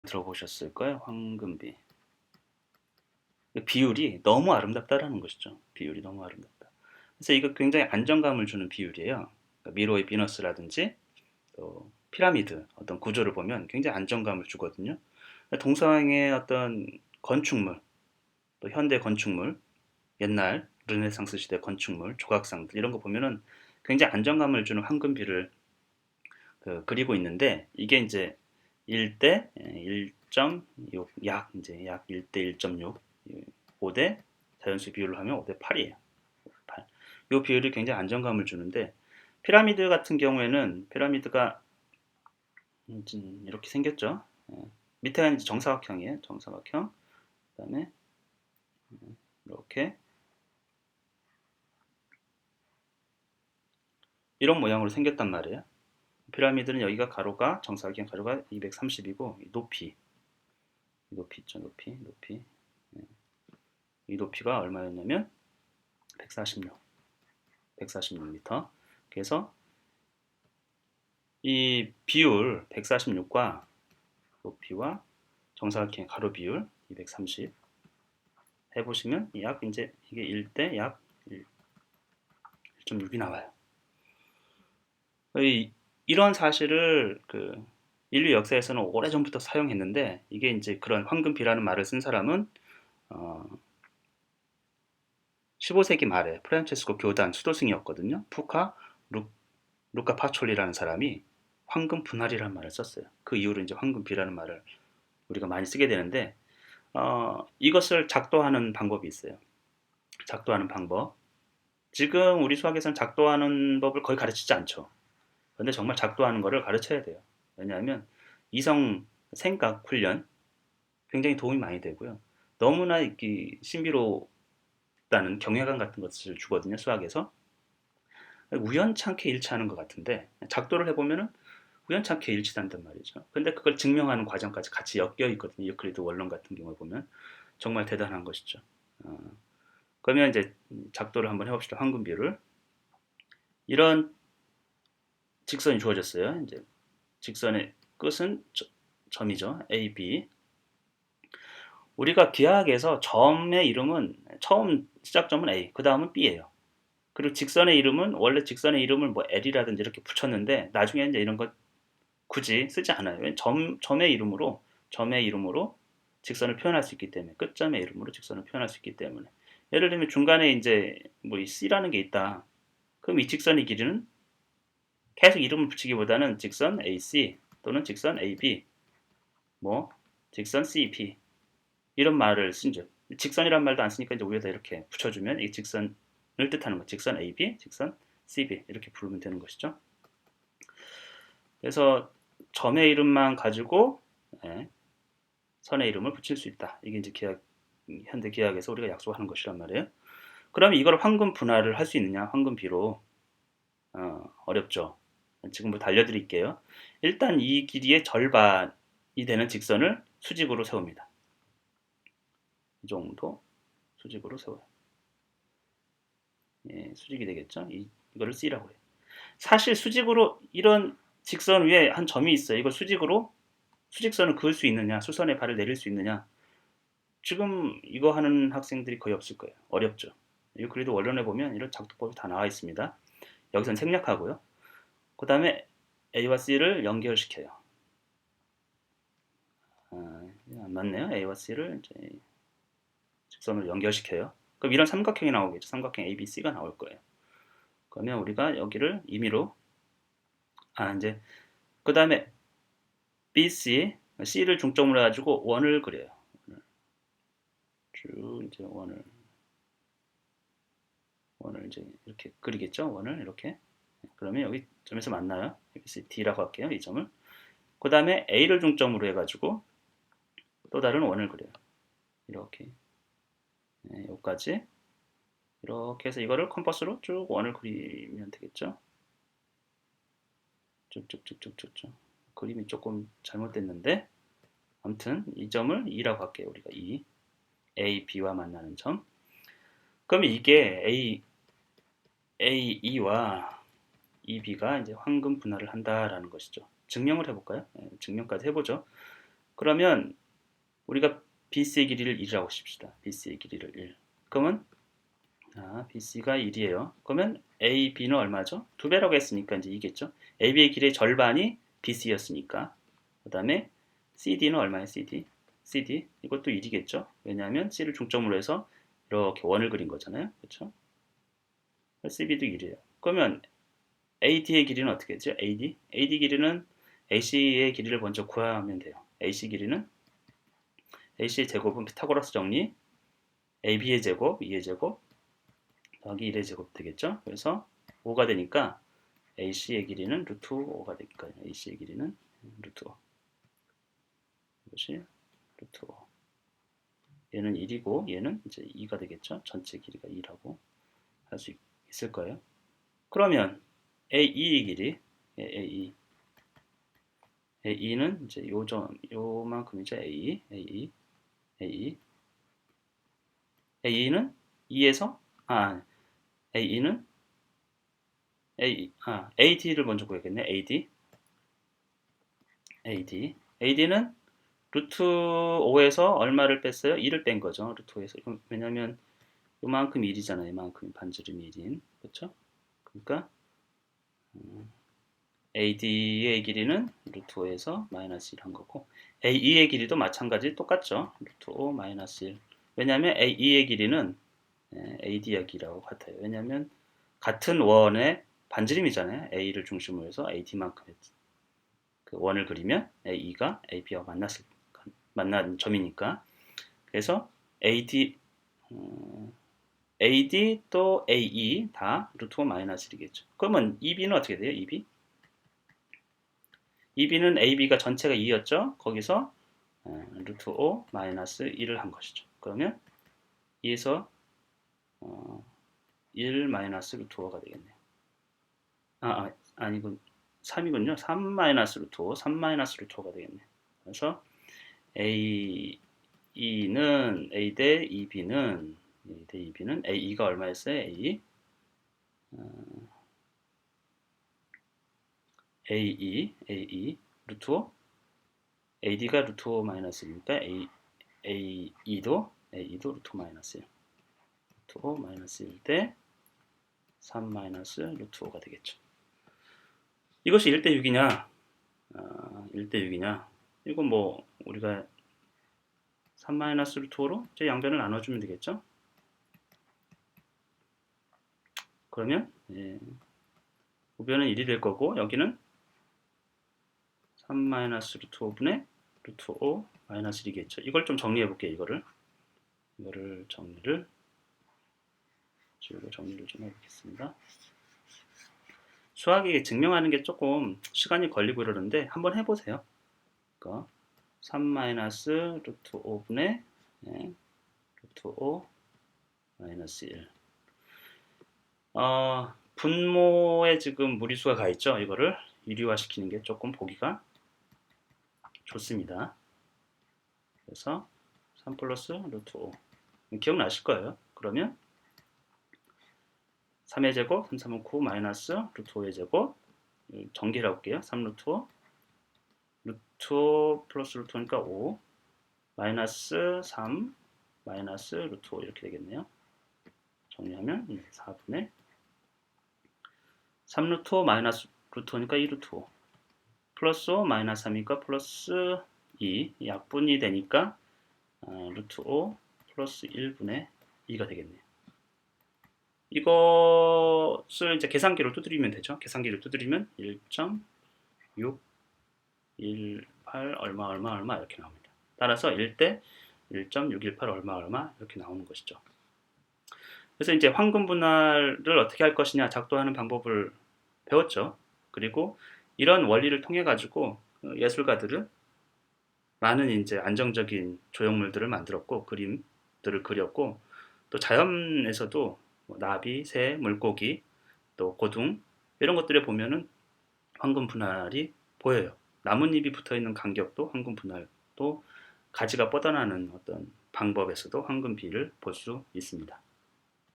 들어보셨을 거예요. 황금비. 비율이 너무 아름답다라는 것이죠. 비율이 너무 아름답다. 그래서 이거 굉장히 안정감을 주는 비율이에요. 그러니까 미로의 비너스라든지 또 피라미드 어떤 구조를 보면 굉장히 안정감을 주거든요. 동서양의 어떤 건축물, 또 현대 건축물, 옛날 르네상스 시대 건축물, 조각상들 이런 거 보면은 굉장히 안정감을 주는 황금비를 그리고 있는데 이게 이제 1대 1.6, 약 이제 약 1대 1.6, 5대 자연수 비율로 하면 5대 8이에요. 8. 이 비율이 굉장히 안정감을 주는데 피라미드 같은 경우에는 피라미드가 이렇게 생겼죠. 밑에가 이제 정사각형이에요. 정사각형. 그다음에 이렇게 이런 모양으로 생겼단 말이에요. 피라미드는 여기가 가로가 정사각형 가로가 230이고 높이 있죠. 높이. 이 높이가 얼마였냐면 146m. 그래서 이 비율 146과 높이와 정사각형 가로 비율 230 해보시면 약 이제 이게 1대 약 1.6이 나와요. 이런 사실을 인류 역사에서는 오래전부터 사용했는데 이게 이제 그런 황금비라는 말을 쓴 사람은 15세기 말에 프란체스코 교단 수도승이었거든요. 루카 파촐리라는 사람이 황금 분할이라는 말을 썼어요. 그 이후로 이제 황금비라는 말을 우리가 많이 쓰게 되는데 이것을 작도하는 방법이 있어요. 작도하는 방법. 지금 우리 수학에서는 작도하는 법을 거의 가르치지 않죠. 그런데 정말 작도하는 것을 가르쳐야 돼요. 왜냐하면 이성 생각 훈련 굉장히 도움이 많이 되고요. 너무나 신비롭다는 경외감 같은 것을 주거든요. 수학에서. 우연찮게 일치하는 것 같은데 작도를 해보면은 우연찮게 일치한단 말이죠. 근데 그걸 증명하는 과정까지 같이 엮여 있거든요. 유클리드 원론 같은 경우에 보면 정말 대단한 것이죠. 어, 그러면 이제 작도를 한번 해봅시다. 황금비율을 이런 직선이 주어졌어요. 이제 직선의 끝은 점이죠. A, B. 우리가 기하학에서 점의 이름은 처음 시작점은 A, 그 다음은 B예요. 그리고 직선의 이름은 원래 직선의 이름을 뭐 L이라든지 이렇게 붙였는데 나중에 이제 이런 것 굳이 쓰지 않아요. 점의 이름으로 직선을 표현할 수 있기 때문에 끝점의 이름으로 직선을 표현할 수 있기 때문에 예를 들면 중간에 이제 뭐 이 C라는 게 있다. 그럼 이 직선의 길이는 계속 이름을 붙이기보다는 직선 AC 또는 직선 AB 뭐 직선 CP 이런 말을 쓴죠. 직선이란 말도 안 쓰니까 이제 위에다 이렇게 붙여주면 이 직선을 뜻하는 거. 직선 AB, 직선 CB 이렇게 부르면 되는 것이죠. 그래서 점의 이름만 가지고 선의 이름을 붙일 수 있다. 이게 이제 현대 기하학에서 우리가 약속하는 것이란 말이에요. 그러면 이걸 황금 분할을 할 수 있느냐? 황금비로 어렵죠. 지금부터 알려드릴게요. 일단 이 길이의 절반이 되는 직선을 수직으로 세웁니다. 이 정도 수직으로 세워요. 예, 수직이 되겠죠? 이거를 C라고 해요. 사실 수직으로 이런 직선 위에 한 점이 있어요. 이걸 수직으로 수직선을 그을 수 있느냐, 수선에 발을 내릴 수 있느냐. 지금 이거 하는 학생들이 거의 없을 거예요. 어렵죠. 유클리드 원론에 보면 이런 작도법이 다 나와 있습니다. 여기서는 생략하고요. 그 다음에 A와 C를 연결시켜요. 안 맞네요. A와 C를 이제 직선으로 연결시켜요. 그럼 이런 삼각형이 나오겠죠. 삼각형 ABC가 나올 거예요. 그러면 우리가 여기를 임의로 이제 그 다음에 BC, C를 중점으로 해가지고 원을 그려요. 쭉 이제 원을 이제 이렇게 그리겠죠. 원을 이렇게. 그러면 여기 점에서 만나요. ABC D라고 할게요. 이 점을. 그 다음에 A를 중점으로 해가지고 또 다른 원을 그려요. 이렇게. 여기까지. 이렇게 해서 이거를 컴퍼스로 쭉 원을 그리면 되겠죠. 쭉쭉쭉쭉쭉쭉. 그림이 조금 잘못됐는데 아무튼 이 점을 E라고 할게요. 우리가 E. A, B와 만나는 점. 그럼 이게 E와 EB가 이제 황금 분할을 한다라는 것이죠. 증명을 해볼까요? 증명까지 해보죠. 그러면 우리가 BC의 길이를 1이라고 칩시다. BC의 길이를 1. 그러면 BC가 1이에요. 그러면 AB는 얼마죠? 2배라고 했으니까 이제 2겠죠. AB의 길이의 절반이 BC였으니까. 그 다음에 CD는 얼마예요? CD 이것도 1이겠죠. 왜냐하면 C를 중점으로 해서 이렇게 원을 그린 거잖아요. 그렇죠? CB도 1이에요. 그러면 AD의 길이는 어떻게 되죠? AD 길이는 AC의 길이를 먼저 구하면 돼요. AC의 제곱은 피타고라스 정리 AB의 제곱, 2의 제곱 더하기 1의 제곱 되겠죠? 그래서 5가 되니까 AC의 길이는 루트 5가 되니까 AC의 길이는 루트 5 이것이 루트 5 얘는 1이고 얘는 이제 2가 되겠죠? 전체 길이가 2라고 할 수 있을 거예요. 그러면 AE의 길이 AE는 이제 요만큼이죠. AE는 2에서 AE는 AD를 먼저 구해야겠네. AD는 루트 5에서 얼마를 뺐어요? 2를 뺀 거죠. 루트 5에서. 왜냐면 요만큼 1이잖아요. 이만큼 반지름이 1인. 그렇죠? 그러니까 AD의 길이는 루트 5에서 마이너스 1 한 거고 AE의 길이도 마찬가지 똑같죠. 루트 5 마이너스 1. 왜냐하면 AE의 길이는 AD의 길이하고 같아요. 왜냐하면 같은 원의 반지름이잖아요. A를 중심으로 해서 AD만큼 그 원을 그리면 AE가 AB와 만난 점이니까 그래서 AD 또 AE 다 루트 5 마이너스 1이겠죠. 그러면 EB는 어떻게 돼요? EB는 AB가 전체가 2였죠. 거기서 루트 5 마이너스 1을 한 것이죠. 그러면 2에서 1 마이너스 루트 5가 되겠네요. 아니군 3이군요. 3 마이너스 루트 5, 3 마이너스 루트 5가 되겠네요. 그래서 A 대 EB는 AE가 얼마였어요? AE 루트 5 AD가 루트 5 마이너스 1이니까 AE도 루트 5 마이너스 1 루트 5 마이너스 1 대 3 마이너스 루트 5가 되겠죠. 이것이 1대 6이냐 1대 6이냐 이건 뭐 우리가 3 마이너스 루트 5로 이제 양변을 나눠주면 되겠죠. 그러면 우변은 1이 될 거고 여기는 3 마이너스 루트 5분의 루트 5 마이너스 1이겠죠. 이걸 좀 정리해 볼게요. 이거를 정리를 좀 해보겠습니다. 수학이 증명하는 게 조금 시간이 걸리고 이러는데 한번 해보세요. 그러니까 3 마이너스 루트 5분의 루트 5 마이너스 1 분모에 지금 무리수가 가 있죠. 이거를 유리화 시키는 게 조금 보기가 좋습니다. 그래서 3 플러스 루트 5 기억나실 거예요. 그러면 3의 제곱 3, 3은 9 마이너스 루트 5의 제곱 전개를 해볼게요. 3 루트 5 루트 5 플러스 루트 5니까 5 마이너스 3 마이너스 루트 5 이렇게 되겠네요. 정리하면 4분의 3 루트 5 마이너스 루트 5니까 2 루트 5 플러스 5 마이너스 3이니까 플러스 2 약분이 되니까 루트 5 플러스 1분의 2가 되겠네요. 이것을 이제 계산기로 두드리면 되죠. 계산기를 두드리면 1.618 얼마 이렇게 나옵니다. 따라서 1대 1.618 얼마 이렇게 나오는 것이죠. 그래서 이제 황금 분할을 어떻게 할 것이냐 작도하는 방법을 배웠죠. 그리고 이런 원리를 통해 가지고 예술가들은 많은 이제 안정적인 조형물들을 만들었고 그림들을 그렸고 또 자연에서도 나비, 새, 물고기, 또 고둥 이런 것들에 보면은 황금 분할이 보여요. 나뭇잎이 붙어 있는 간격도 황금 분할도 가지가 뻗어나는 어떤 방법에서도 황금 비를 볼 수 있습니다.